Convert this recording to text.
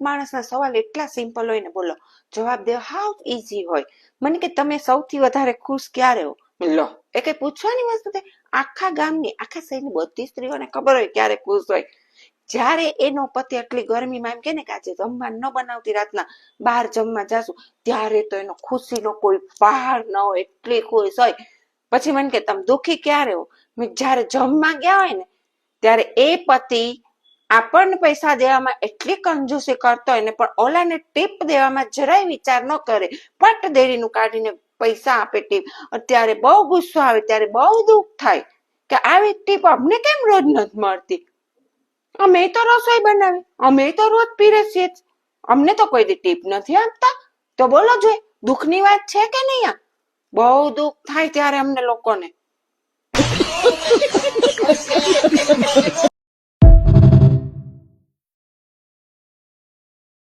માણસના સવાલ એટલા સિમ્પલ હોય ને, બોલો જવાબ દેવા હાવ ઈઝી હોય. મને કે તમે સૌથી વધારે ખુશ ક્યારે હો? લો, એ કઈ પૂછવાની વસ્તુ છે? આખા ગામની, આખા શહેરની બધી સ્ત્રીઓને ખબર હોય ક્યારે ખુશ હોય. જ્યારે એનો પતિ આટલી ગરમીમાં એમ કે ને કે આજે જમવાનું ન બનાવતી, રાતના બહાર જમવા જાશું, ત્યારે તો એનો ખુશીનો કોઈ પાર ન હોય, એટલી ખુશ હોય. પછી મને કે તમે દુઃખી ક્યારે હો? જયારે જમવા ગયા હોય ને ત્યારે એ પતિ આપણને પૈસા દેવામાં એટલી કંજૂસી કરતો હોય ને, પણ ઓલાને ટીપ દેવામાં જરાય વિચાર ન કરે, પટ દેરીનું કાઢીને પૈસા આપે ટીપ. અત્યારે બહુ ગુસ્સો આવે, ત્યારે બહુ દુઃખ થાય કે આવી ટીપ અમને કેમ રોજ નથી મળતી. અમે તો રસોઈ બનાવી, અમે તો રોજ પીરસીએ, અમને તો કોઈ દી ટીપ નથી આપતા. તો બોલો જોઈએ દુઃખની વાત છે કે નહીં? બહુ દુઃખ થાય ત્યારે અમને લોકોને.